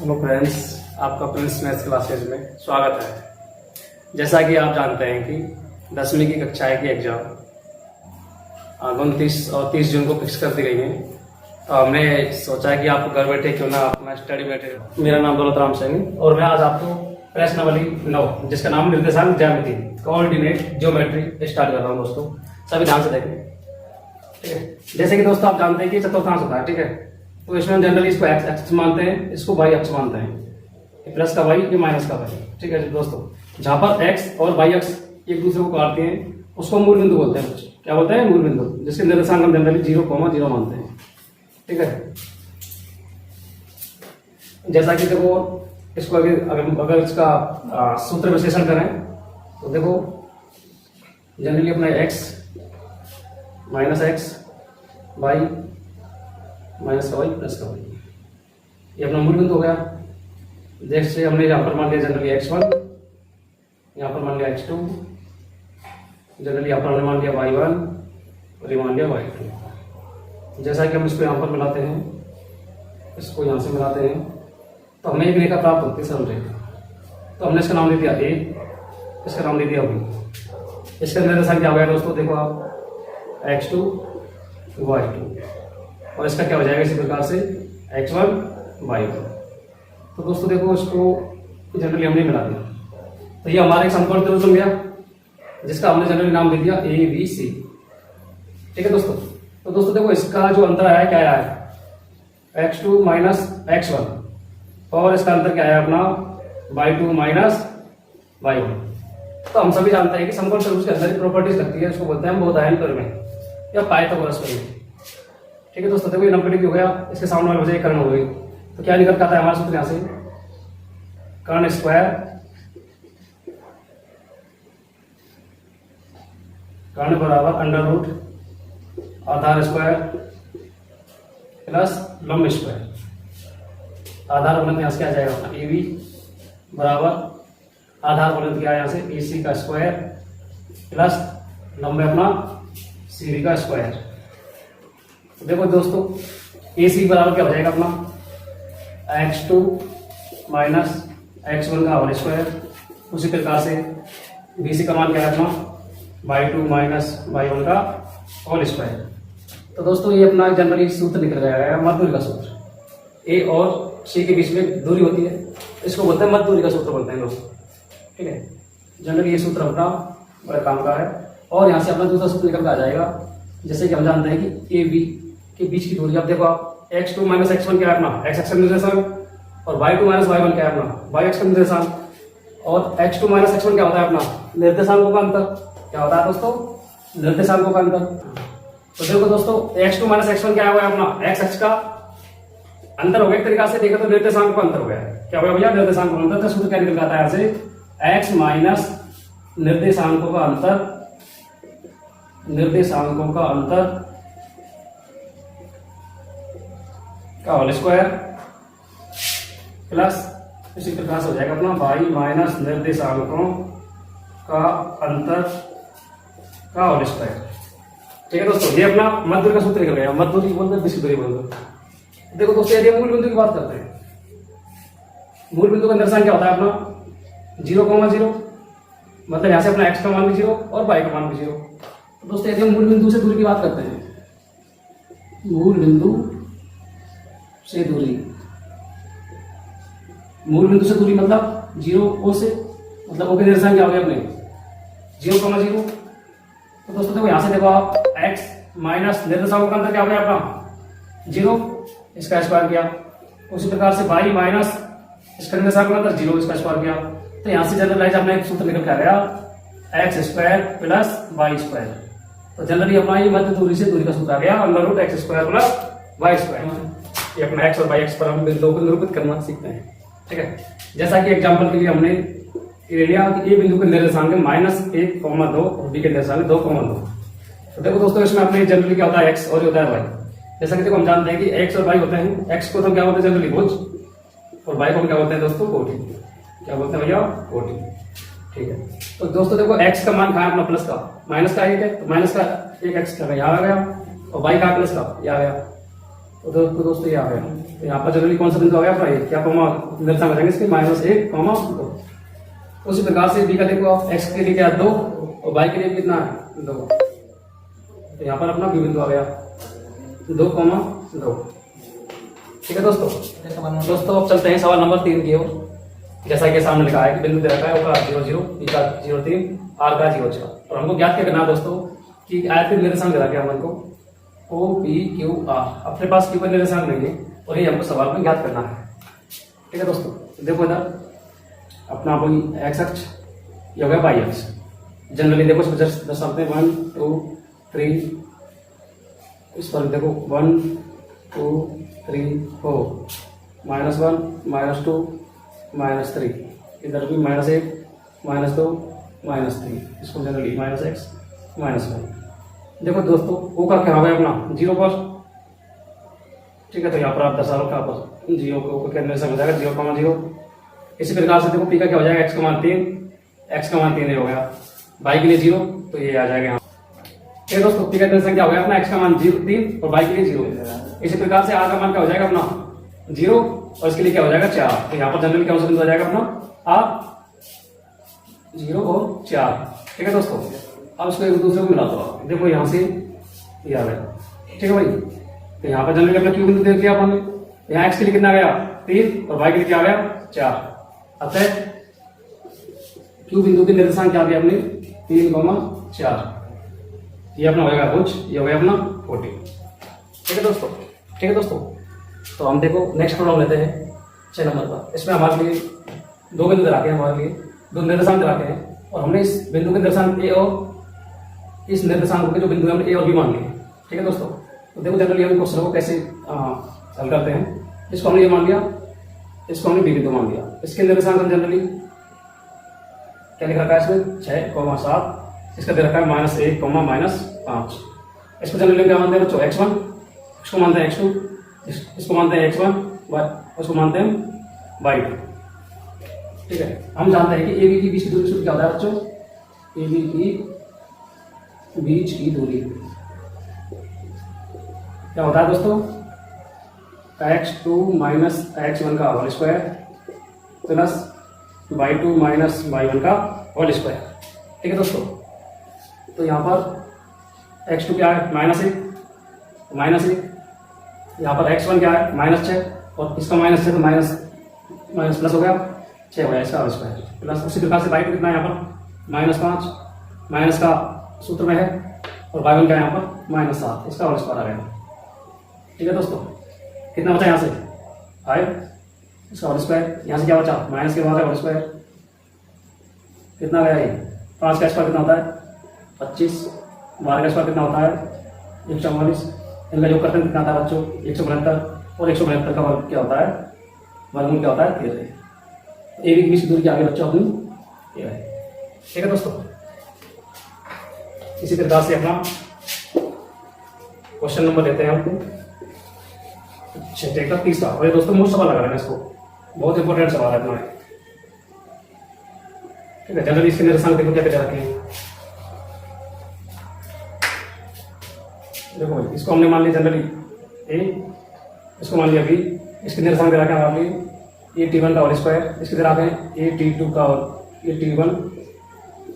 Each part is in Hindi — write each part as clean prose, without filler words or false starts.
हेलो फ्रेंड्स, आपका प्रिंस मैथ्स क्लासेज में स्वागत है। जैसा कि आप जानते हैं कि 10वीं की कक्षाएं की एग्जाम 29 और 30 जून को फिक्स कर दी गई है। तो हमने सोचा है कि आपको घर बैठे क्यों ना अपना स्टडी बैठे। मेरा नाम दौलत राम सैनी और मैं आज आपको प्रश्नावली 9 जिसका नाम निर्देशांक ज्यामिति कोऑर्डिनेट ज्योमेट्री स्टार्ट कर रहा हूँ। दोस्तों सभी ध्यान से देखें, ठीक है। जैसे कि दोस्तों आप जानते हैं कि चतुर्थांश होता है, ठीक है। तो इसमें जनरली इसको एक्स एक्स मानते हैं, इसको वाई अक्ष मानते हैं। ये प्लस का वाई, ये माइनस का वाई, ठीक है दोस्तों। जहां पर एक्स और वाई अक्ष एक दूसरे को काटते हैं उसको मूल बिंदु बोलते हैं। क्या बोलते हैं? मूल बिंदु, जिसके निर्देशांक हम जनरली 0,0 मानते हैं, ठीक है। जैसा कि देखो इसको अगर इसका सूत्र विश्लेषण करें तो देखो जनरली अपना x minus x y minus का वाई प्लस का वाई, ये अपना मूल बिंदु हो गया। जैसे हमने यहाँ पर मान लिया जनरली x1, यहाँ पर मान लिया x2, जनरली यहाँ पर हमने मान लिया y1 और ये मान लिया y2। जैसा कि हम इसको यहाँ पर मिलाते हैं, इसको यहाँ से मिलाते हैं तो हमें एक रेखा प्राप्त होती है, सरल रेखा। तो हमने इसका नाम दे दिया a, इसका नाम दे दिया b। इसका निर्देशांक क्या हो गया दोस्तों? देखो आप x2 y2 और इसका क्या हो जाएगा इसी प्रकार से x1 y1। तो दोस्तों देखो इसको जनरली हमने मिला दिया तो ये हमारा एक समकोण त्रिभुज बन गया जिसका हमने जनरली नाम दे दिया ए बी सी, ठीक है दोस्तों। तो दोस्तों देखो इसका जो अंतर आया क्या आया, x2 माइनस x1 और इसका अंतर क्या आया अपना y2 माइनस y1। तो हम सभी जानते हैं कि समकोण त्रिभुज के अंदर प्रॉपर्टीज लगती है, इसको बोलते हैं बहुआयामी परिमेय या पाइथागोरस परिमेय, ठीक है दोस्तों। देखो ये 90 डिग्री हो गया, इसके सामने वाली वजह कर्ण हो गई तो क्या निकल आता है हमारा सूत्र? यहां से कर्ण स्क्वायर कर्ण बराबर अंडर रूट आधार स्क्वायर प्लस लंब स्क्वायर। आधार बुलंद यहां से क्या आ जाएगा अपना AB बराबर आधार बुलंद क्या है यहां से AC का स्क्वायर प्लस लंब अपना CD का स्क्वायर। तो देखो दोस्तों AC बराबर क्या हो जाएगा अपना x2 माइनस x1 का होल स्क्वायर। उसी प्रकार से BC का मान क्या है अपना y2 माइनस y1 का होल स्क्वायर। तो दोस्तों ये अपना जनरली सूत्र निकल गया है मध्य दूरी का सूत्र। A और C के बीच में दूरी होती है, इसको बोलते हैं मध्य दूरी का सूत्र बोलते हैं दोस्तों, ठीक है। जनरली ये सूत्र अपना बड़े काम का है। और यहाँ से अपना दूसरा सूत्र निकल कर आ जाएगा, जैसे कि हम जानते हैं कि AB के बीच की दूरी। अब देखो आप x2 माइनस x1 क्या है अपना x अक्ष का निर्देशांक और y2 माइनस y1 क्या है अपना y अक्ष का निर्देशांक। और x2 माइनस x1 क्या होता है अपना निर्देशांकों का अंतर। क्या होता है दोस्तों? निर्देशांकों का अंतर। तो देखो दोस्तों x2 माइनस x1 क्या हुआ अपना x अक्ष का अंतर हो गया। एक तरीका से देखो तो निर्देशांकों का अंतर हो गया। क्या हो गया भैया? निर्देशांकों का अंतर। तो सूत्र क्या निकल आता है यहाँ से x माइनस निर्देशांकों का अंतर, निर्देशांकों का अंतर का होल स्क्वायर प्लस इसी प्रकार से हो जाएगा अपना y माइनस निर्देशांकों का अंतर का होल स्क्वायर, ठीक है दोस्तों। ये अपना मध्य दूरी का सूत्र निकल गया। मध्य दूरी बोलते हैं, विश्व दूरी बोलते हैं। देखो दोस्तों यदि मूल बिंदु की बात करते हैं, मूल बिंदु का निर्देशांक क्या होता है अपना 0,0, मतलब यहां से अपना x का मान भी 0 और y का मान भी 0। तो दोस्तों यदि हम मूल बिंदु से दूरी की बात करते हैं, मूल बिंदु से दूरी, मूल बिंदु से दूरी मतलब 0 O से, मतलब O के निर्देशांक क्या हो गया अपने 0,0। तो दोस्तों देखो यहां से देखो आप x माइनस निर्देशांकों का अंतर क्या हो गया अपना 0, इसका स्क्वायर किया। उसी प्रकार से y माइनस इसका निर्देशांक का अंतर 0, इसका स्क्वायर किया। तो यहां से जनरलाइज अपना एक सूत्र निकल के आ गया x square plus y square. तो जनरली अपना ये मध्य दूरी से दूरी का सूत्र आ गया under root x square plus y square. ये अपना x और y अक्ष पर हम बिंदुओं को निरूपित करना सीखते हैं, ठीक है। जैसा कि एग्जांपल के लिए हमने ले लिया कि ए बिंदु के निर्देशांक -1,2 और बी के निर्देशांक 2,2। तो देखो दोस्तों इसमें अपने जनरली क्या होता है x और होता है y। जैसा कि देखो हम जानते हैं कि x और y होते हैं, x को तो क्या बोलते हैं जनरली भुज और y को क्या बोलते हैं दोस्तों कोटि। क्या बोलते हैं भैया? कोटि, ठीक है। तो दोस्तों देखो x का मान कहाँ है अपना प्लस का, माइनस का 1 है तो माइनस का 1 x यहाँ आ गया और y का प्लस का यहाँ आ गया। तो दोस्तों ये आ गया। तो यहाँ पर जनरली कौन सा बिंदु आ गया अपना ये, क्या कॉमा निर्देशांक हो जाएंगे इसके -1, 2। उसी प्रकार से बी का देखो आप, एक्स के लिए क्या 2 और वाई के लिए कितना है 2। तो यहाँ पर अपना बी बिंदु आ गया 2, 2। ठीक है दोस्तों। अब चलते हैं सवाल नंबर 3 की ओर। जैसा कि सामने लिखा है कि बिंदु दे रखा है, ओ का 0, 0, पी का 0, 3, आर का 0, 4। और हमको ज्ञात क्या करना है दोस्तों कि आयत निर्देशांक दे रखा है हमको ओ पी क्यू आर। अपने पास क्यू का निर्देशांक नहीं है और ये हमको सवाल में ज्ञात करना है। ठीक है दोस्तों, देखो इधर अपना कोई एक्स अक्ष, ये हो गया वाई अक्ष। जनरली देखो इसमें दर्शाते हैं 1, 2, 3। इस पर देखो 1, 2, 3, 4, -1, -2, -3। इधर भी -1, -2, -3। इसको जनरली -x, -1। देखो दोस्तों ओ का क्या हो गया अपना 0 पर। ठीक है, तो यहाँ पर आप दर्शा लो क्या पर 0 को क्या निर्देशांक हो जाएगा 0, 0। इसी प्रकार से देखो पी का क्या हो जाएगा x का मान 3, x का मान 3 हो गया। वाई के लिए 0, तो ये आ जाएगा यहाँ। ठीक है दोस्तों, पी का निर्देशांक क्या हो गया अपना x का मान 3 और वाई के लिए 0। इसी प्रकार से r का मान क्या हो जाएगा अपना 0 और इसके लिए क्या हो जाएगा 4। तो यहाँ पर जनरली क्या हो जाएगा अपना r 0 और 4। ठीक है दोस्तों, अब इसको एक दूसरे को मिला दो। देखो यहाँ से ये आ गया। ठीक है भाई, तो यहाँ पर जनरली अपना क्यू बिंदु दे दिया अपन। यहाँ x के लिए कितना आ गया 3 और y के लिए क्या आ गया 4। अतः क्यू बिंदु के निर्देशांक क्या आ गया अपने 3, 4। ये अपना हो जाएगा कुछ, ये हो गया अपना 40। ठीक है दोस्तों। ठीक है दोस्तों, तो हम देखो नेक्स्ट प्रॉब्लम लेते हैं 6 नंबर का। इसमें हमारे लिए 2 बिंदु रखे हैं, हमारे लिए 2 निर्देशांक रखे हैं और हमने इस बिंदु के निर्देशांक ए और इस निर्देशांक के जो बिंदु है हमने ए और बी मान लिए। ठीक है दोस्तों, तो देखो जनरली हम क्वेश्चन को कैसे हल करते हैं। इसको हमने ये मान लिया, इसको हमने बी बिंदु मान लिया। इसके निर्देशांक हम जनरली क्या लिख रखा है इसमें 6, 7। इसका दे रखा है -1, -5। इसको जनरली क्या मानते हैं बच्चों x1, इसको मानते हैं x2, इसको मानते हैं x1, उसको मानते हैं y2। ठीक है, हम जानते हैं कि ए बी के बीच की दूरी सूत्र क्या होता है बच्चों, ए बी की बीच की दूरी क्या होता है दोस्तों, x2 - x1 का whole square plus y2 - y1 का होल स्क्वायर। ठीक है दोस्तों, तो यहाँ पर x2 क्या है -1, यहाँ पर x1 क्या है -6 और इसका -6 तो माइनस प्लस हो गया 6 हो गया इसका होल स्क्वायर प्लस। उसी प्रकार से y2 कितना है यहाँ पर -5, माइनस का सूत्र में है और y1 क्या है यहाँ पर -7, इसका होल स्क्वायर आ गया। ठीक है दोस्तों, कितना बचा यहाँ से 5, इसका होल स्क्वायर। यहाँ से क्या बचा माइनस के बाद होल स्क्वायर, कितना गया ये 5 का स्क्वायर कितना होता है 25, 12 का स्क्वायर कितना होता है 144। इनका योग करते हैं कितना आता है बच्चों 172 और 172 का वर्ग क्या होता है वर्गमूल क्या होता है 13। ए बी के बीच की दूरी क्या आ गई बच्चों अपनी ये है। ठीक है दोस्तों, इसी प्रकार से अपना क्वेश्चन नंबर लेते हैं हमको 6 का 30 का। और ये दोस्तों मोस्ट सवाल लगा रहे हैं इसको, बहुत इंपॉर्टेंट सवाल है अपना। ठीक है, जनरली इसके निर्देशांक देखो क्या क्या रखे हैं। देखो भाई, इसको हमने मान लिया जनरली ए, इसको मान लिया बी। इसके निर्देशांक दे रखा है हमारे लिए a t1 का होल स्क्वायर, इसके दे रखा है a t2 का a t1,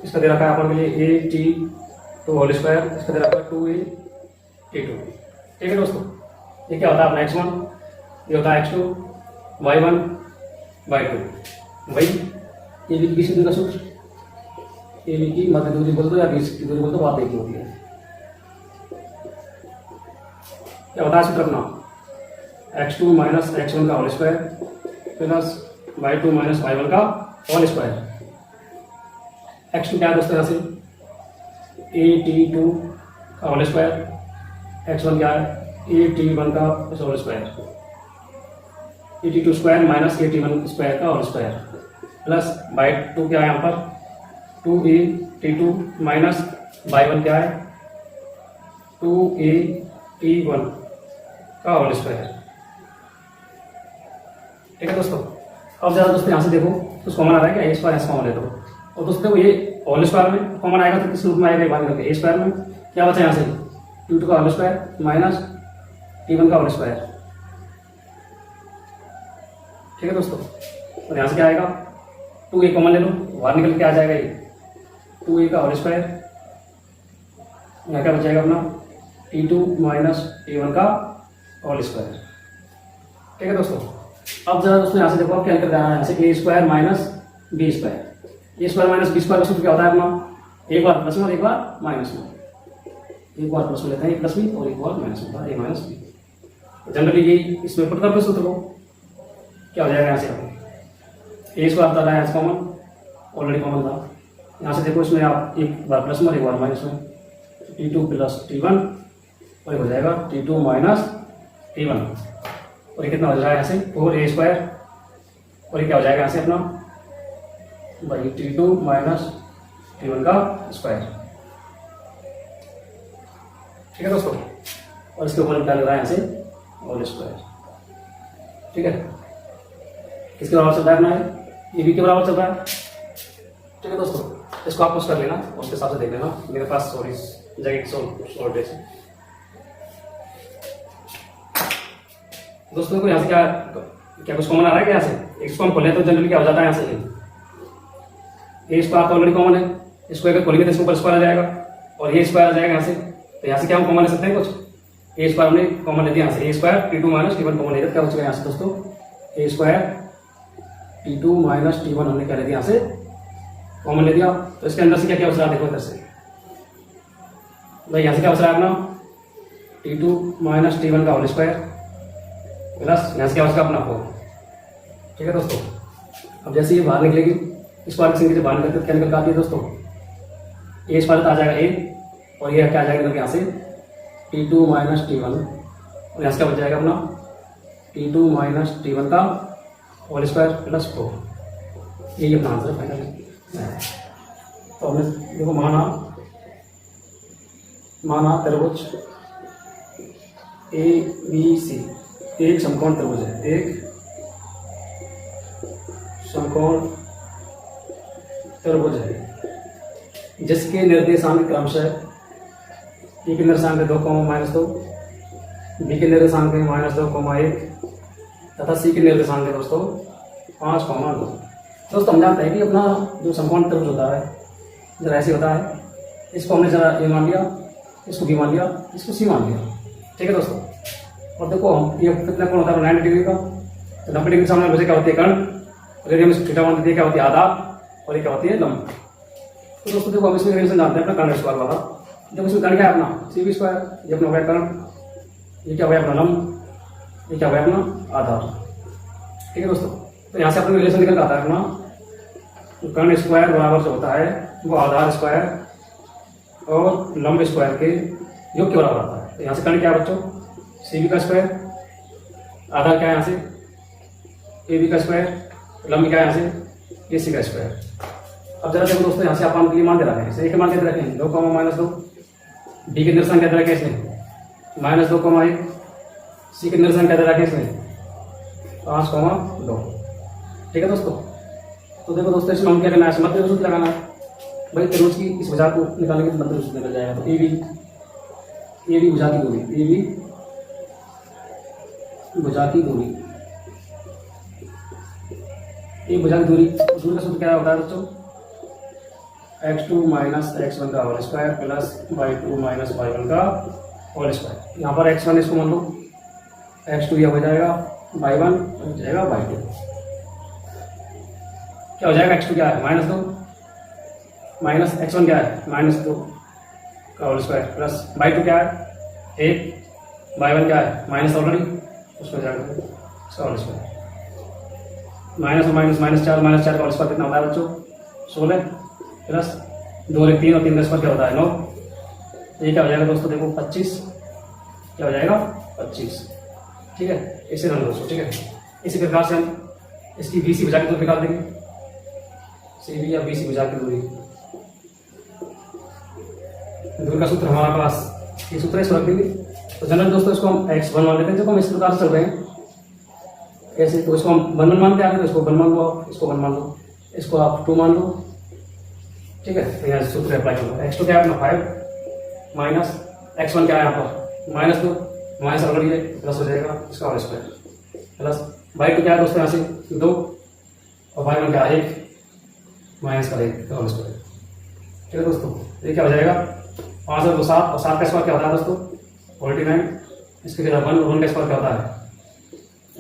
इसका दे रखा है अपन के लिए a t2 होल स्क्वायर, इसका दे रखा है 2a t2। ठीक है दोस्तों, ये क्या होता है अपना x1, ये होता है x2, y1, y2। वही ए बी की बीच की दूरी का सूत्र, ए बी की मध्य दूरी बोल दो या बीच की दूरी बोल दो, बात एक ही होती है। क्या होता है सूत्र अपना x2 - x1 का whole square plus y2 - y1 का होल स्क्वायर। x2 क्या है दोस्तों यहाँ से a t2 का होल स्क्वायर, x1 क्या है a t1 का whole square, a t2 square minus a t1 square का होल स्क्वायर प्लस y2 क्या है यहाँ पर 2a t2 माइनस y1 क्या है 2a t1 का होल स्क्वायर। ठीक है दोस्तों, अब जरा दोस्तों यहाँ से देखो कुछ कॉमन आ रहा है क्या, ए स्क्वायर एस कॉमन ले दो। और दोस्तों देखो ये होल स्क्वायर में कॉमन आएगा तो किस रूप में आएगा बात करके, ए स्क्वायर में क्या बचा यहाँ से t2 का होल स्क्वायर माइनस t1 का होल स्क्वायर ठीक है दोस्तों। और यहाँ से क्या आएगा, 2a कॉमन ले लो, बाहर निकल के आ जाएगा ये 2a का होल स्क्वायर। यहाँ क्या बचाएगा अपना t2 माइनस t1 का होल स्क्वायर। ठीक है दोस्तों। अब जरा दोस्तों यहाँ से देखो क्या कर रहा है, यहाँ से a square minus b square. A square minus b square का सूत्र क्या होता है अपना, एक बार प्लस में और एक बार माइनस में। एक बार प्लस में लेते हैं प्लस में और एक बार माइनस में होता है ए माइनस बी। जनरली यही इसमें पुट करते सूत्र को क्या हो जाएगा, यहाँ से आपको ए स्क्वायर आता है यहाँ से कॉमन, ऑलरेडी कॉमन था। यहाँ से देखो इसमें आप एक बार प्लस में और एक बार माइनस में, t2 प्लस t1 और ये हो जाएगा t2 माइनस t1 और ये कितना हो जाएगा यहाँ से 4a स्क्वायर और ये क्या हो जाएगा यहाँ से अपना भाई t2 माइनस t1 का स्क्वायर। ठीक है दोस्तों। और इसके ऊपर क्या लग रहा है यहाँ से होल स्क्वायर। ठीक है, किसके बराबर चल रहा है अपना, ये बी के बराबर चल रहा है। ठीक है दोस्तों, इसको आप कुछ कर लेना और उसके हिसाब से देख लेना। मेरे पास सॉरी जगह की शॉर्ट है दोस्तों। को यहाँ से क्या क्या कुछ कॉमन आ रहा है क्या, यहाँ से इसको हम खोले तो जनरली क्या हो जाता है, यहाँ से ए स्क्वायर तो ऑलरेडी कॉमन है, इसको अगर खोलेंगे तो इसके ऊपर स्क्वायर आ जाएगा और ये स्क्वायर आ जाएगा यहाँ से। तो यहाँ से क्या हम कॉमन ले सकते हैं, कुछ ए स्क्वायर हमने कॉमन ले दिया यहाँ से, ए square t2 minus t1 common ले दिया, क्या हो चुका है यहाँ से दोस्तों, ए स्क्वायर t2 माइनस t1 हमने क्या ले दिया यहाँ से कॉमन ले दिया। तो इसके अंदर से क्या क्या बच रहा है, देखो इधर से भाई यहाँ से क्या बच रहा है अपना t2 माइनस t1 का होल स्क्वायर प्लस यहाँ से क्या बच रहा अपना 4। ठीक है दोस्तों। अब जैसे ये बाहर निकलेगी, इस बार से बाहर निकलकर क्या निकल के आती है दोस्तों, ए स्क्वायर आ जाएगा ए और ये क्या आ जाएगा यहाँ से t2 माइनस t1 और यहाँ से क्या बच जाएगा अपना t2 माइनस t1 का होल स्क्वायर प्लस 4। यही अपना आंसर फाइनल। तो हमने देखो माना त्रिभुज ए बी सी एक समकोण त्रिभुज है, एक समकोण त्रिभुज है जिसके निर्देशांक क्रमशः ए के निर्देशांक 2, -2, बी के निर्देशांक -2, 1 तथा सी के निर्देशांक दोस्तों 5, 2। दोस्तों हम जानते हैं कि अपना जो समकोण त्रिभुज होता है जरा ऐसे होता है, इसको हमने जरा ए मान लिया, इसको बी मान लिया, इसको सी मान लिया। ठीक है दोस्तों। और देखो हम ये कितना कोण होता है 90 डिग्री का, तो 90 डिग्री के सामने वैसे क्या होती है कर्ण, रेडियन में थीटा मान देती है क्या होती है आधार और ये क्या होती है लंब। तो दोस्तों देखो हम इसमें रिलेशन जानते हैं अपना कर्ण स्क्वायर वाला। जब इसमें कर्ण क्या है अपना सी बी स्क्वायर, ये अपना हो गया कर्ण, ये क्या हो गया अपना लंब, ये क्या हो गया अपना आधार। ठीक है दोस्तों। तो यहाँ से अपना रिलेशन निकल आता है अपना कर्ण स्क्वायर बराबर जो होता है वो आधार स्क्वायर और लंब स्क्वायर के योग के बराबर आता है। तो यहाँ से कर्ण क्या है बच्चों, सी बी का स्क्वायर, आधार क्या है यहाँ से ए बी का स्क्वायर, लंब क्या है यहाँ से ए सी का स्क्वायर। अब जरा देखो दोस्तों यहाँ से आप के लिए मान दे रखे हैं, ए के मान दे रखे हैं 2, -2, बी के निर्देशांक क्या दे रखे हैं इसमें -2, 1, सी के निर्देशांक क्या दे रखे हैं इसमें 5, 2। ठीक है दोस्तों। तो देखो दोस्तों इसमें हम क्या करना है, मध्य सूत्र लगाना है भाई। त्रिभुज की इस भुजा को निकालेंगे तो मध्य सूत्र निकल जाएगा। तो ए बी भुजा की दूरी, ए बी भुजा की दूरी, ये भुजा की दूरी का सूत्र क्या होता है दोस्तों, x2 माइनस x1 का whole square plus y2 minus y1 का होल स्क्वायर। यहाँ पर x1 इसको मान लो, x2 यह हो जाएगा, y1 हो जाएगा y2। क्या हो जाएगा, x2 क्या है -2 माइनस x1 क्या है -2 का होल स्क्वायर प्लस y2 क्या है 1, y1 क्या है माइनस ऑलरेडी उसमें जाएगा इसका होल स्क्वायर, माइनस और -4 का होल स्क्वायर कितना होता है बच्चों 16 प्लस 2 3 और 3 का क्या होता है 9। ये क्या हो जाएगा दोस्तों देखो 25, क्या हो जाएगा 25। ठीक है, इसे रन दोस्तों। ठीक है, इसी प्रकार से हम इसकी बीसी भुजा की दूरी निकाल देंगे, सी बी या बीसी भुजा की दूरी का सूत्र हमारे पास ये सूत्र है, रख देंगे। तो जनरल दोस्तों इसको हम x1 मान लेते हैं, जब हम इस प्रकार से चल रहे हैं ऐसे, तो इसको हम 1 मानते हैं, तो इसको 1 मान लो, आप इसको 1 मान लो, इसको आप 2 मान लो। ठीक है, तो यहाँ सूत्र अप्लाई करो। x2 क्या है अपना 5 माइनस x1 क्या है यहाँ पर -2 माइनस ऑलरेडी है प्लस हो जाएगा इसका होल स्क्वायर प्लस y2 क्या है दोस्तों यहाँ से 2 और y1 क्या 1 माइनस का 1 का होल स्क्वायर। ठीक है दोस्तों, ये क्या हो जाएगा 5 और 2 7 और 7 का स्क्वायर क्या होता है दोस्तों 49। इसके लिए 1 और 1 का स्क्वायर क्या होता है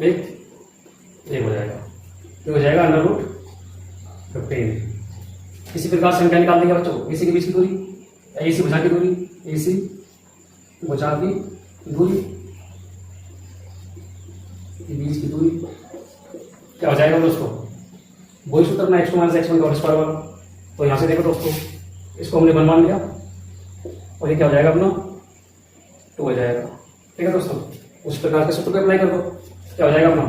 1 हो जाएगा। ये हो जाएगा अंडर रूट 15। इसी प्रकार से हम क्या निकाल देंगे बच्चों AC के बीच की दूरी, AC भुजा की दूरी, AC भुजा की दूरी बीच की दूरी क्या हो जाएगा दोस्तों वही सूत्र अपना x2 माइनस x1 का होल स्क्वायर वाला। तो यहाँ से देखो दोस्तों इसको हमने 1 मान लिया और ये क्या हो जाएगा अपना 2 हो जाएगा। ठीक है दोस्तों, उस प्रकार के सूत्र को अप्लाई कर दो। क्या हो जाएगा अपना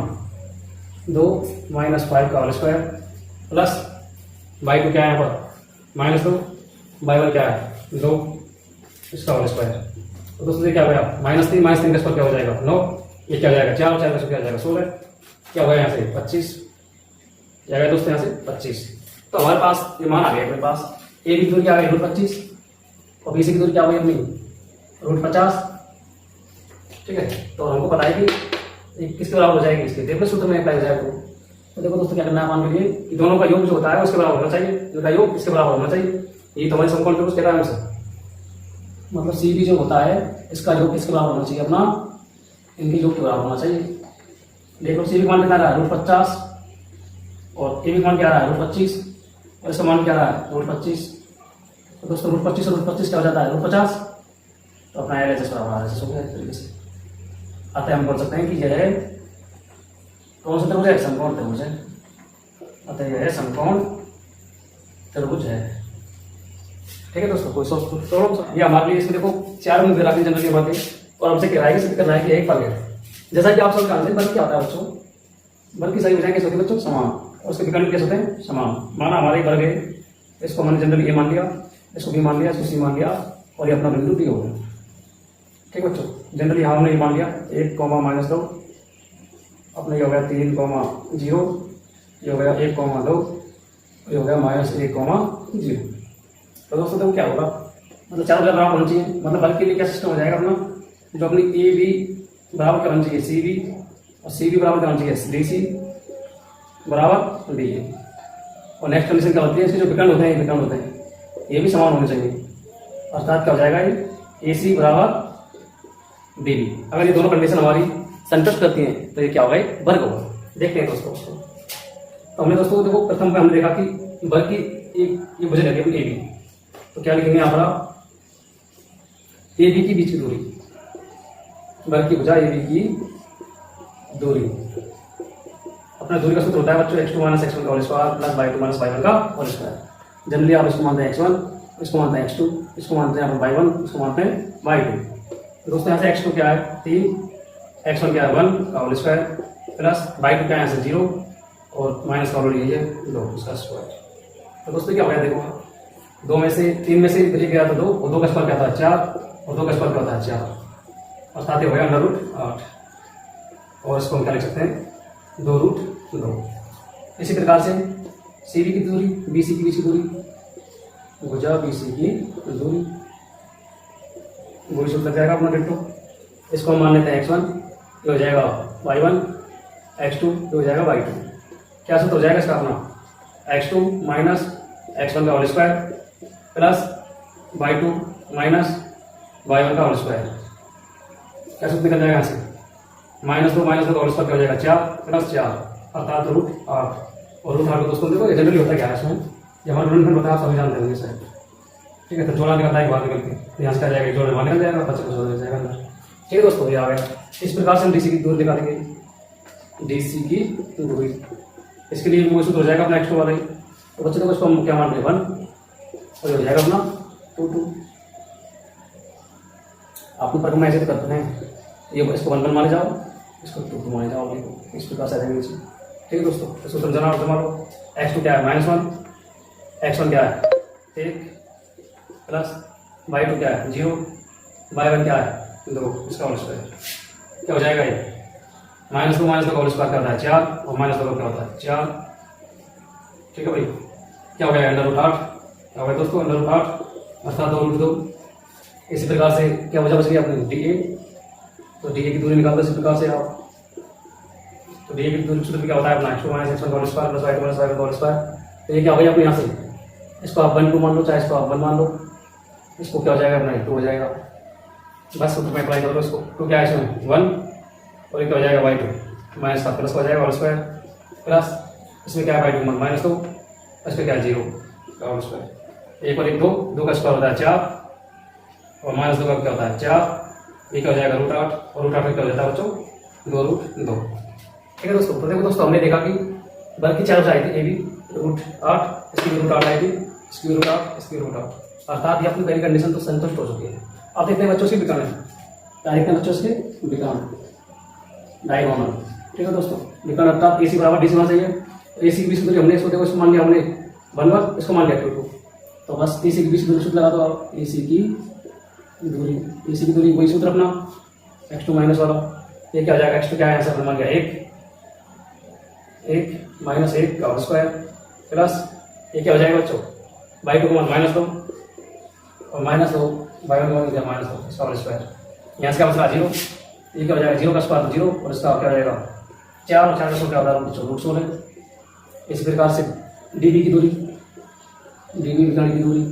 2 माइनस 5 का होल स्क्वायर प्लस y2 क्या है यहाँ पर -2 y1 क्या है 2 इसका होल स्क्वायर। तो दोस्तों ये क्या हो गया -3 का स्क्वायर क्या हो जाएगा 9। ये क्या हो जाएगा 4 और 4 का क्या हो जाएगा 16। क्या होगा यहाँ से 25 जाएगा दोस्तों यहाँ से 25। तो हमारे पास ये मान आ गया अपने पास ए की दूरी क्या आ गई √25 और बी सी की दूरी क्या हो गई अपनी √50। ठीक है, तो हमको पता है कि किसके बराबर हो जाएगी इसके देखो सूत्र में अप्लाई हो जाएगा। तो देखो दोस्तों क्या करना है मान लीजिए कि दोनों का योग जो होता है उसके बराबर होना चाहिए, इनका योग किसके बराबर होना चाहिए। ये तो हमारे समकोण त्रिभुज कह रहा है हमसे, मतलब सी बी जो होता है इसका योग किसके बराबर होना चाहिए अपना इनके योग के बराबर होना चाहिए। देखो सी बी मान कितना रहा है √50 और ए बी मान क्या रहा है √25 और इसका मान क्या रहा है √25। तो दोस्तों √25 और √25 क्या हो जाता है √50। तो अपना LHS बराबर RHS हो गया इस तरीके से। अतः हम बोल सकते हैं कि यह है कौन सा त्रिभुज है समकोण त्रिभुज है। अतः यह है समकोण त्रिभुज है। ठीक है दोस्तों, कोई सोच ये हमारे लिए इसमें देखो 4 मुद्दे रखने जनरली बातें और हमसे कह रहा है कि सिद्ध करना है कि एक फल है। जैसा कि आप सब जानते हैं बल्कि क्या होता है बच्चों, बल्कि सही बजाय कैसे होते हैं बच्चों समान और उसके विकल्प कैसे होते हैं समान। माना हमारे एक वर्ग है, इसको हमने जनरली ए मान लिया, इसको बी मान लिया, इसको सी मान लिया और ये अपना बिंदु डी हो गया। ठीक है बच्चों, जनरली यहाँ हमने ये मान लिया 1, -2 अपने ये हो गया 3, 0 ये हो गया 1, 2 ये हो गया -1, 0। तो दोस्तों देखो क्या होगा मतलब चारों जगह बराबर होना चाहिए। मतलब बल्कि लिए क्या सिस्टम हो जाएगा अपना जो अपनी ए बी बराबर क्या होना चाहिए सी बी और सी बी बराबर क्या होना चाहिए डी सी बराबर डी ए। और नेक्स्ट कंडीशन क्या होती है इसके जो विकर्ण होते हैं विकर्ण होते हैं ये भी समान होने चाहिए। अर्थात क्या हो जाएगा ये ए सी बराबर डी बी। अगर ये दोनों कंडीशन हमारी संतुष्ट करती हैं तो ये क्या होगा वर्ग होगा। देखते हैं दोस्तों उसको। तो हमने दोस्तों देखो प्रथम पे हमने देखा कि वर्ग की ये मुझे लगे ए बी। तो क्या लिखेंगे यहाँ पर ए बी की बीच की दूरी वर्ग की भुजा ए बी की दूरी। अपना दूरी का सूत्र होता है बच्चों x2 माइनस x1 का whole square plus y2 minus y1 का होल स्क्वायर। जनरली आप इसको मानते हैं x1, इसको मानते हैं x2, इसको मानते हैं y1, इसको मानते हैं y2। दोस्तों यहाँ से x2 क्या है 3, x1 क्या है 1 का होल स्क्वायर प्लस y2 क्या है यहाँ से 0 और माइनस का ऑलरेडी है 2 इसका स्क्वायर। तो दोस्तों क्या हो गया देखो 2 में से 3 में से बचे गया तो 2 और 2 का स्क्वायर क्या था 4 और 2 का स्क्वायर क्या होता है 4 और साथ ही हो गया √8 और इसको हम क्या लिख सकते हैं 2√2। इसी प्रकार से सी बी की दूरी बी सी की बीच की दूरी भुजा बी सी की दूरी वही सूत्र लग जाएगा अपना डिट्टो। इसको हम मान लेते हैं x1 ये हो जाएगा y1 x2 ये हो जाएगा y2। क्या सूत्र हो जाएगा इसका अपना x2 माइनस x1 का whole square plus y2 minus y1 का होल स्क्वायर। क्या सूत्र निकल जाएगा यहाँ से -2 का होल स्क्वायर क्या हो जाएगा 4 प्लस 4 अर्थात √8 और √8 को दोस्तों देखो जनरली होता क्या है इसमें ये हमारा ऋणखंड होता है आप सभी जानते होंगे सर। ठीक है, तो जोड़ा निकलता है बाहर निकल के यहाँ से क्या जाएगा जोड़ बाहर निकल जाएगा बच्चे को जोड़ जाएगा अंदर। ठीक है दोस्तों ये आ गया। इस प्रकार से हम डीसी की दूरी निकालेंगे डीसी की दूरी। इसके लिए वो सूत्र हो जाएगा अपना x2 वाला ही। तो बच्चे को इसको हम क्या मानते हैं 1 और ये हो जाएगा अपना 2 आप ऊपर में ऐसे तो करते हैं ये इसको 1 माने जाओ इसको 2 माने जाओ इस प्रकार से रहेंगे। ठीक है दोस्तों, तो सूत्र जमा लो x2 क्या है -1 x1 क्या है 1 प्लस y2 क्या है 0 y1 क्या है 2 इसका होल स्क्वायर। क्या हो जाएगा ये -2 का होल स्क्वायर करता है 4 और -2 क्या होता है 4। ठीक है भाई, क्या हो गया √8 क्या हो गया दोस्तों √8 अर्थात 2√2। इसी प्रकार से क्या वजह बच गई अपनी डी ए। तो डी ए की दूरी निकाल दो इसी प्रकार से आप तो डी की दूरी सूत्र क्या होता है अपना x2 माइनस x1 का whole square plus y2 minus y1 का होल स्क्वायर। तो ये क्या हो गया अपने यहाँ से, इसको आप 1 2 मान लो, चाहे इसको आप 1 मान लो, इसको क्या हो जाएगा अपना 2 हो जाएगा। बस सूत्र में अप्लाई करो इसको, 2 क्या है इसमें 1 और ये क्या हो जाएगा y2 माइनस का प्लस हो जाएगा होल स्क्वायर प्लस इसमें क्या है y2 माइनस 2 इसमें क्या है 0 का होल स्क्वायर। 1 और 1 2, 2 का स्क्वायर होता है 4 और माइनस 2 का क्या होता है 4, ये क्या हो जाएगा √8 और √8 क्या हो जाता है बच्चों 2√2। ठीक है दोस्तों। तो देखो दोस्तों हमने देखा कि बल्कि 4 आई थी, ए बी √8, इसकी भी √8 आई थी, इसकी भी √8, इसकी √8, अर्थात ये अपनी पहली कंडीशन तो संतुष्ट हो चुकी है। अब देखते हैं बच्चों से विकर्ण, तारीख में बच्चों से विकर्ण डायगोनल। ठीक है दोस्तों, विकर्ण अर्थात AC बराबर DC होना चाहिए। AC की बीच की दूरी हमने इसको देखो, इसको मान लिया हमने 1 इसको मान लिया 2 तो बस AC की बीच की दूरी सूत्र लगा दो आप, AC की दूरी वही सूत्र अपना x2 माइनस वाला। ये क्या हो जाएगा x2 क्या है यहाँ से मान लिया 1 माइनस 1 का होल स्क्वायर प्लस ये क्या हो जाएगा बच्चों y2 को माइनस 2 और माइनस 2 y1 को दिया माइनस 2 इसका होल स्क्वायर। यहाँ से क्या बचला 0, ये क्या हो जाएगा 0 का स्क्वायर तो 0 और इसका क्या हो जाएगा 4 और 4 का क्या होता है √16। इस प्रकार से DB की दूरी, DB विकर्ण की दूरी,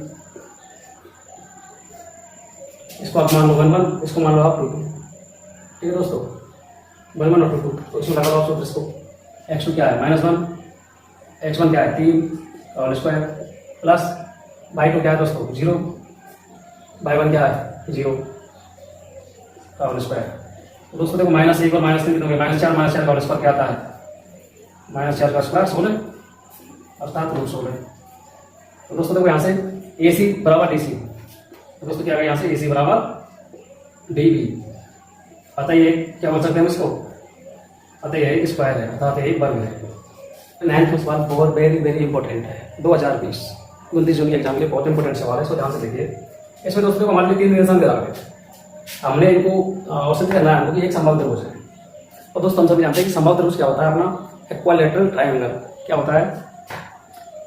इसको आप मान लो 1 1, इसको मान लो आप 2 2। ठीक है दोस्तों, 1 1 और 2 2, तो इसमें लगा लो आप सूत्र इसको, x2 क्या है -1, x1 क्या है 3 का होल स्क्वायर प्लस y2 क्या है दोस्तों 0, y1 क्या है 0 का होल स्क्वायर। तो दोस्तों देखो -1 और -3 कितने -4 का होल स्क्वायर क्या आता है -4 का स्क्वायर 16 अर्थात √16। तो दोस्तों देखो यहाँ से AC बराबर DC, तो दोस्तों क्या यहाँ से AC बराबर DB, अतः ये क्या बोल सकते हैं इसको, अतः ये एक स्क्वायर है अर्थात एक वर्ग है। 9th सवाल बहुत वेरी इंपॉर्टेंट है, 2020 29 जून के एग्जाम के लिए बहुत इंपॉर्टेंट सवाल है, इसको ध्यान से देखिए। इसमें दोस्तों को हमारे लिए 3 निरसन दे रखे हैं, हमने इनको औसत करना है कि एक संभव त्रिभुज है। और दोस्तों हम सभी जानते हैं कि संभव त्रिभुज क्या होता है अपना इक्विलैटरल ट्रायंगल क्या होता है।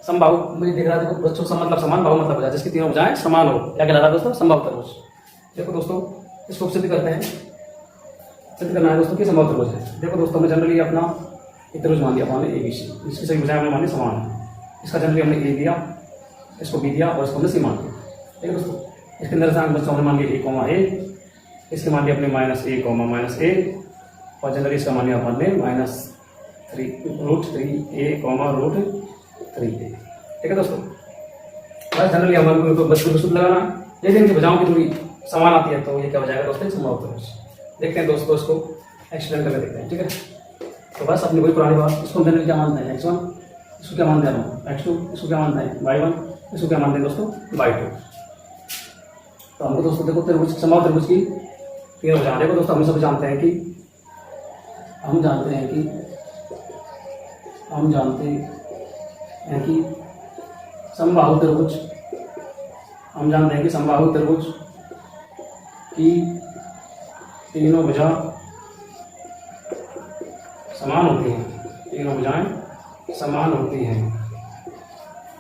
समबाहु मुझे दिख रहा है देखो बच्चों, मतलब समान बाहु मतलब भुजा जिसकी तीनों भुजाएं समान हो, क्या कहलाता है दोस्तों संभव त्रिभुज। देखो दोस्तों इसको सिद्ध करते हैं, सिद्ध करना है दोस्तों कि संभव त्रिभुज है। देखो दोस्तों हमने जनरली अपना एक त्रिभुज मान लिया हमने ABC, इसकी सभी भुजाएं हमने मानी समान है, इसका जनरली हमने A दिया, इसको B दिया और इसको हमने C मान लिया। ठीक है दोस्तों, इसके अंदर से बच्चों हमने मान लिया A, इसके मान लिया अपने -a, -a और जनरली इसका मान लिया हमने -√3a, √3a। ठीक है दोस्तों, बस जनरली हमारे को बस सूत्र लगाना है। जैसे इनकी भुजाओं की दूरी समान आती है तो ये क्या हो जाएगा दोस्तों संभव त्रिभुज। देखते हैं दोस्तों इसको एक्सप्लेन करके देखते हैं। ठीक है, तो बस अपनी कोई पुरानी बात, इसको जनरली क्या मानते हैं x1, इसको क्या मानते हैं x2, इसको क्या मानते हैं y1, इसको क्या मानते हैं दोस्तों y2। तो हमको दोस्तों देखो त्रिभुज संभव त्रिभुज की तीनों भुजाएं, देखो दोस्तों हम सब जानते हैं कि समबाहु त्रिभुज, हम जानते हैं कि समबाहु त्रिभुज की तीनों भुजा समान होती हैं, तीनों भुजाएं समान होती हैं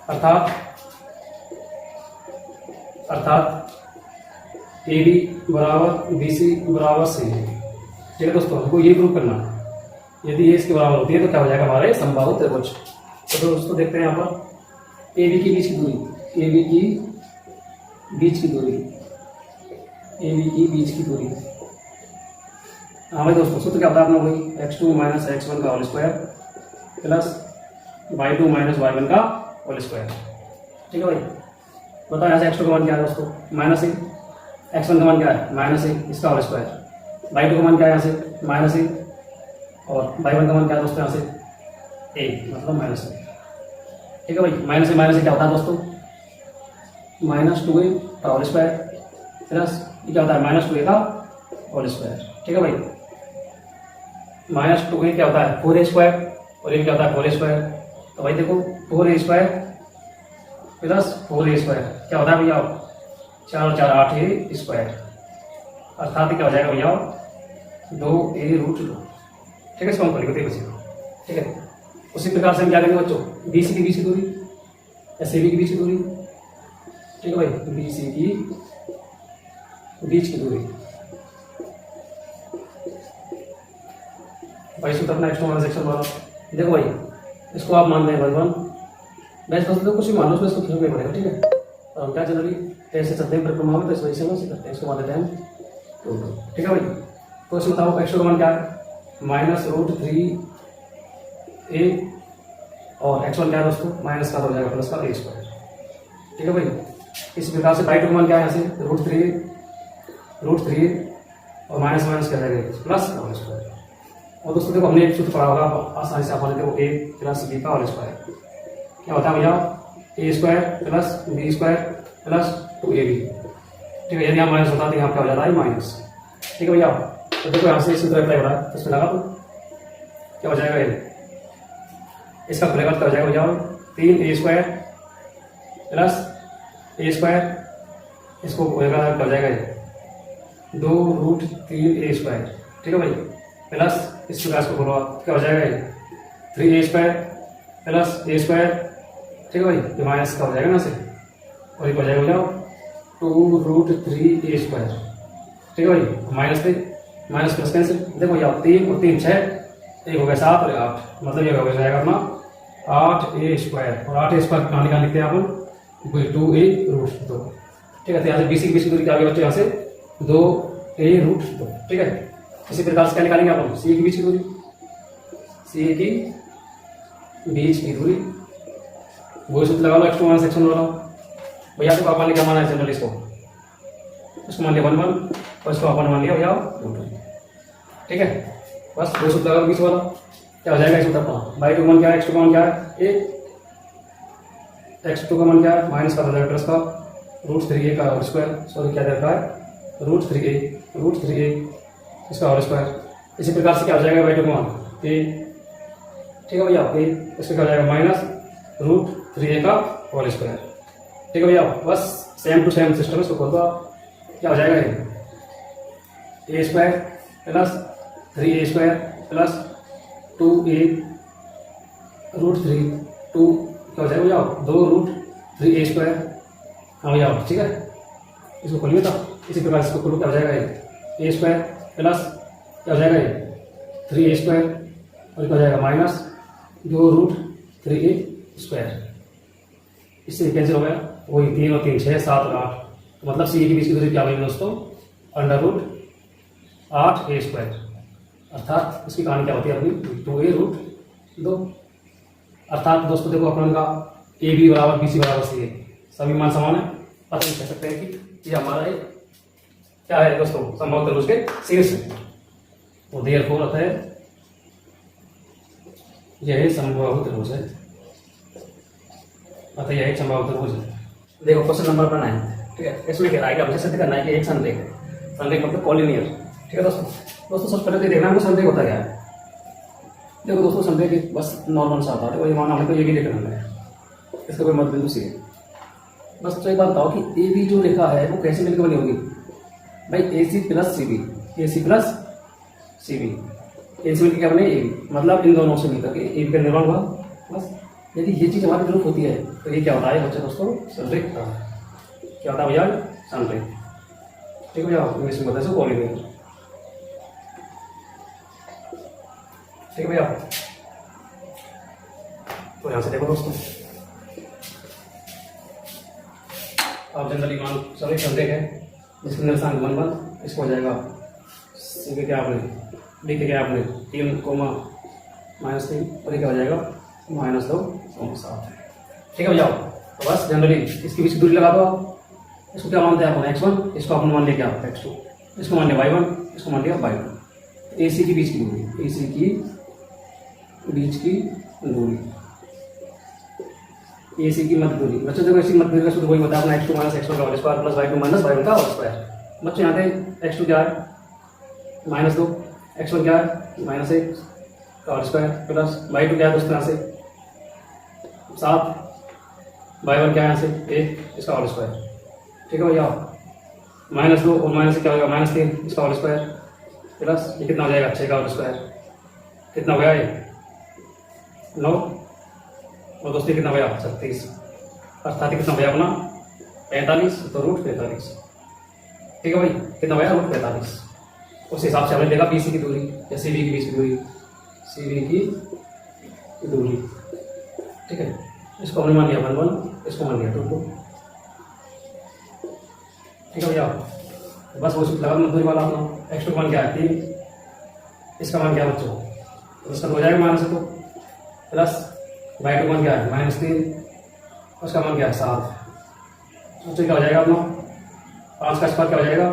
अर्थात AB बराबर BC बराबर C। ठीक है दोस्तों, हमको ये प्रूव करना है, यदि ये इसके बराबर होती है तो क्या हो जाएगा हमारे समबाहु त्रिभुज। तो दोस्तों देखते हैं यहाँ पर AB की बीच की दूरी, AB की बीच की दूरी हाँ भाई दोस्तों सूत्र क्या होता है अपना वही x2 माइनस x1 का whole square plus y2 minus y1 का होल स्क्वायर। ठीक है भाई, बताओ यहाँ से x2 का मान क्या है दोस्तों -a, x1 का मान क्या है -a इसका होल स्क्वायर, y2 का मान क्या है यहाँ से -a और y1 का मान क्या है दोस्तों यहाँ से a मतलब -a। ठीक है भाई, -a क्या होता है दोस्तों -2a का होल स्क्वायर प्लस ये क्या होता है -2a का होल स्क्वायर। ठीक है भाई, -2a क्या होता है 4a स्क्वायर और ये क्या होता है 4a स्क्वायर। तो भाई देखो 4a square plus 4a square क्या होता है भैया 4 और 4 8a स्क्वायर अर्थात क्या हो जाएगा भैया 2a√2। ठीक है, इसको हम करेंगे देखो। ठीक है, उसी प्रकार से हम क्या करेंगे बच्चों BC की बीच की दूरी या CB की बीच की दूरी। ठीक है भाई, BC की बीच की दूरी भाई सूत्र अपना x2 माइनस x1 वाला। देखो भाई इसको आप मान लें 1 बेस्ट फंक्शन तो कुछ भी मान लो, उसमें इसको खींचना पड़ेगा, ठीक है। और हम क्या जनरली ऐसे चलते हैं परिक्रमा में, तो इस वजह से हम ऐसे करते हैं, इसको मान लेते हैं 2, ठीक है भाई। तो इसमें बताओ x2 का मान क्या है, -√3a और x1 क्या है दोस्तों, माइनस का तो हो जाएगा प्लस का a², ठीक है भाई। इसी प्रकार से y2 का मान क्या है, यहाँ से √3a और माइनस माइनस क्या जाएगा प्लस का होल²। और दोस्तों देखो हमने एक सूत्र पढ़ा होगा, आसानी से आप मान लेते हो a प्लस b का होल²। क्या होता है भैया, a² plus b² plus 2ab, ठीक है। यदि यहाँ माइनस होता तो यहाँ क्या हो जाता है माइनस, ठीक है भैया। तो देखो यहाँ से सूत्र अप्लाई हो रहा है, तो इसमें लगा तो क्या हो जाएगा, ये इसका खुलेगा तो क्या हो जाएगा भैया 3a² प्लस a², इसको होएगा क्या हो जाएगा 2√3a², ठीक है भाई, प्लस इस प्रकार को बोलो क्या हो जाएगा 3a² प्लस a², ठीक है भाई। ये माइनस का हो जाएगा ना से, और एक हो जाएगा भैया 2√3a², ठीक है भाई। माइनस थे, माइनस प्लस कैंसिल, देखो भैया 3 और 3 6, एक हो गया 7 और 8, मतलब ये हो जाएगा अपना 8a² और 8a² कहाँ निकाल लिखते हैं अपन 2a√2, ठीक है। तो यहाँ से BC की बीच की दूरी क्या आ गई बच्चों, यहाँ से 2a√2, ठीक है। इसी प्रकार से क्या निकालेंगे अपन, C की बीच की दूरी, C की बीच की दूरी, वो सूत्र लगा लो x2 माइनस x1 वाला भैया। तो अपन ने क्या माना है जनरल, इसको मान लिया 1 और इसको अपन मान लिया भैया 2, ठीक है। बस दो सूत्र लगा बीच वाला, क्या हो जाएगा इस सूत्र अपना, y2 का मान क्या है, x2 का मान क्या है a, x2 का मान क्या है माइनस का हो जाएगा प्लस का √3a का होल², सॉरी क्या दे रखा है √3a इसका होल²। इसी प्रकार से क्या हो जाएगा y2 का मान a, ठीक है भैया, a इसका क्या हो जाएगा माइनस √3a का होल², ठीक है भैया। बस सेम टू सेम सिस्टम है, इसको खोल दो आप, क्या हो जाएगा a² plus 3a² plus 2a√3 क्या हो जाएगा भैया 2√3a², हाँ भैया, ठीक है। इसको खोलिए तो इसी प्रकार इसको खोलो, क्या हो जाएगा a² प्लस क्या हो जाएगा 3a² और क्या हो जाएगा माइनस 2√3a², इससे कैंसिल हो गया, वही 3 और 3 6 7 और 8, तो मतलब सी के बीच की दूरी क्या बनी दोस्तों √8a², अर्थात इसकी कहानी क्या होती है अपनी 2a√2। अर्थात दोस्तों देखो अपन का ए बी बराबर बी सी बराबर सी है, सभी मान समान है, पता नहीं कह सकते हैं कि ये हमारा क्या है दोस्तों, संभव त्रिभुज के शीर्ष है। तो देयरफॉर अतः यह संभव त्रिभुज है, अतः यह एक संभव त्रिभुज है। देखो क्वेश्चन नंबर 9, ठीक है। इसमें कह रहा है कि आपसे सिद्ध करना है कि एक संरेख है, संरेख मतलब कॉलिनियर, ठीक है दोस्तों। सबसे पहले तो देखना है संरेख होता क्या है। देखो दोस्तों संरेख बस नॉर्मल सा आता है, वही माना हमें तो ये भी देखना है, इसका कोई मध्य बिंदु सी है। बस तो एक बात बताओ कि ए बी जो रेखा है वो कैसे मिलकर बनी होगी भाई, AC plus CB, AC plus CB, AC मिलकर क्या बने AB, मतलब इन दोनों से मिलकर के AB का निर्माण हुआ। बस यदि ये चीज हमारी जरूरत होती है तो ये क्या होता है बच्चे दोस्तों, संरेख होता है। क्या होता है भैया, संरेख, ठीक है भैया, इंग्लिश में बताया कॉलिनियर, ठीक है भैया। तो यहाँ से देखो दोस्तों, आप जनरली मान सभी संरेख है जिसके अंदर सान 1 1, इसको हो जाएगा सी के क्या आपने डी के क्या आपने 3 कोमा -3 और ये क्या हो जाएगा -2 और 7, ठीक है भैया। तो बस जनरली इसके बीच की दूरी लगा दो आप, इसको क्या मानते हैं अपन x1, इसको अपन मान लिया क्या x2, इसको मान लिया y1, इसको मान लिया y2। AC की बीच की दूरी, AC की बीच की दूरी, AC की मध्य दूरी। बच्चों देखो इसी मध्य दूरी का सूत्र वही बताया अपना x2 माइनस x1 का होल² प्लस y2 माइनस y1 का होल²। बच्चों यहाँ पे x2 क्या है -2, x1 क्या है -1 का होल² प्लस y2 क्या है दोस्तों यहाँ से 7, y1 क्या है यहाँ से 1 इसका होल², ठीक है भैया। -2 और माइनस से क्या होगा -3 इसका होल² प्लस ये कितना हो जाएगा 6 का होल², कितना हो गया ये 9 और दोस्तों कितना भैया 36, अर्थात कितना भैया अपना 45, तो √45, ठीक है भाई, कितना भैया √45। उस हिसाब से हमें देगा BC की दूरी या CB की बीच की दूरी, सी बी की दूरी, ठीक है। इसको हमने मान लिया 1 1, इसको मान लिया 2 2, ठीक है भैया। बस वो लगा दूरी वाला अपना x2 का मान क्या है 3, इसका मान क्या है बच्चों, तो इसका हो जाएगा माइनस 2 प्लस y2 का मान क्या है -3, उसका मान क्या है 7, तो क्या हो जाएगा अपना 5 का स्क्वायर क्या हो जाएगा,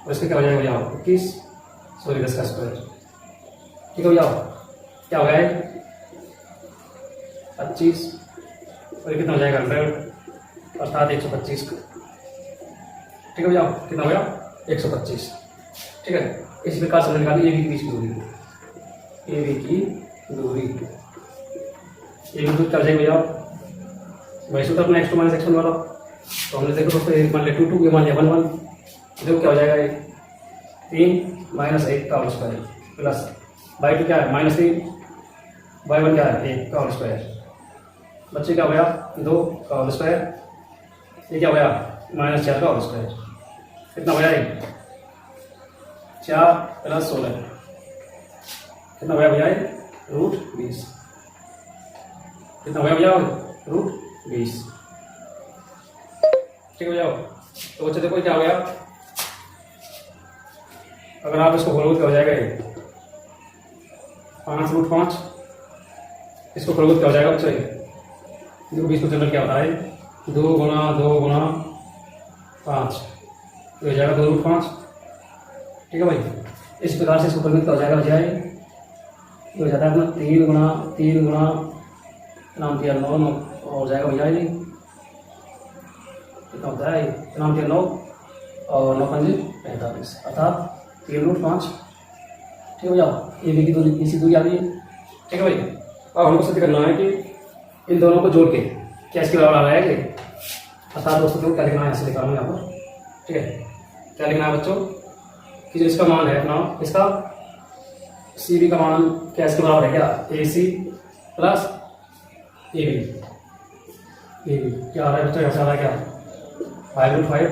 और इसका क्या हो जाएगा भैया 21, सॉरी 10 का स्क्वायर, ठीक है भैया। क्या हो गया है 25, और कितना हो जाएगा 100 अर्थात 125, ठीक है भैया। कितना हो गया 125, ठीक है। इस प्रकार से हमने निकाली ए बी के बीच की दूरी, ए बी की दूरी, ए बी क्या हो जाएगा भैया, वैसे तो अपना x2 - x1 वाला, तो हमने देखो दोस्तों एक मान लिया 2 2, ये मान लिया 1 1, देखो क्या हो जाएगा ये 3 - 1 का होल स्क्वायर प्लस y2 क्या है -3, y1 क्या है 1 का होल स्क्वायर, बच्चे क्या हो गया 2 का होल स्क्वायर, ये क्या हो गया -4 का होल स्क्वायर, कितना हो गया ये 4 + 16, कितना हो गया भैया √20, कितना हो गया भैया √20, ठीक है भैया। तो बच्चे देखो क्या हो गया, अगर आप इसको खोलोगे क्या हो जाएगा ये 5 √5, इसको खोलोगे क्या हो जाएगा बच्चों ये 20 को जनरल क्या होता है 2 × 2 × 5, तो हो जाएगा 2 √5, ठीक है भाई। इस प्रकार से इसको परिमित क्या हो जाएगा बजाय ये हो जाता है अपना 3 × 3 × नाम दिया 9 9 हो जाएगा भैया ये कितना होता है नाम दिया 9 और 9 5 45 अर्थात 3 √5, ठीक है भैया। ए बी की दूरी इसी दूरी आ गई है, ठीक है भाई। अब हमको सिद्ध करना है कि इन दोनों को जोड़ के क्या इसके बराबर आ रहा है कि, अर्थात दोस्तों को क्या लिखना है, ऐसे लिखा हूँ यहाँ पर, ठीक है। क्या लिखना है बच्चों कि जो इसका मान है अपना, इसका सी बी का मान क्या इसके बराबर है क्या ए सी प्लस ए बी क्या आ रहा है बच्चों, ऐसा आ रहा है क्या 5 √5,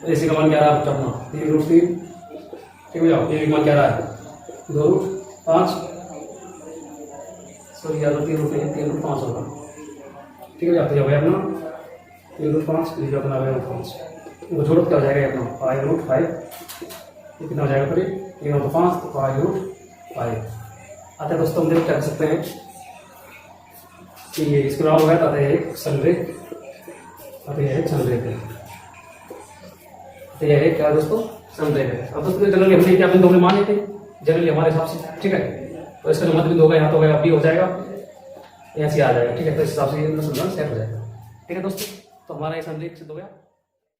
ए सी का मान क्या आ रहा है बच्चों अपना 3 √3, ठीक है भैया। ए बी का मान क्या आ रहा है 2 √5, सॉरी या तो 3 √5 होगा, ठीक है भैया। तो हो गया अपना 3 √5, ये अपना 5, वो जोड़ क्या हो जाएगा अपना 5 √5, ये कितना हो जाएगा फिर 3 × 5 तो 5 √5। अतः दोस्तों हम देख क्या कर सकते हैं कि ये इसके बराबर हो गया, अतः एक संरेख, अतः यह एक संरेख है, तो यह एक क्या दोस्तों संरेख है। अब दोस्तों जनरली हमने क्या अपने दोनों मान लेते हैं जनरली हमारे हिसाब से, ठीक है। तो इसका नंबर भी होगा यहाँ तो होगा अब भी हो जाएगा, ऐसे आ जाएगा, ठीक है। तो इस हिसाब से ये सेट हो जाएगा, ठीक है दोस्तों। तो हमारा ये संरेख सिद्ध हो गया।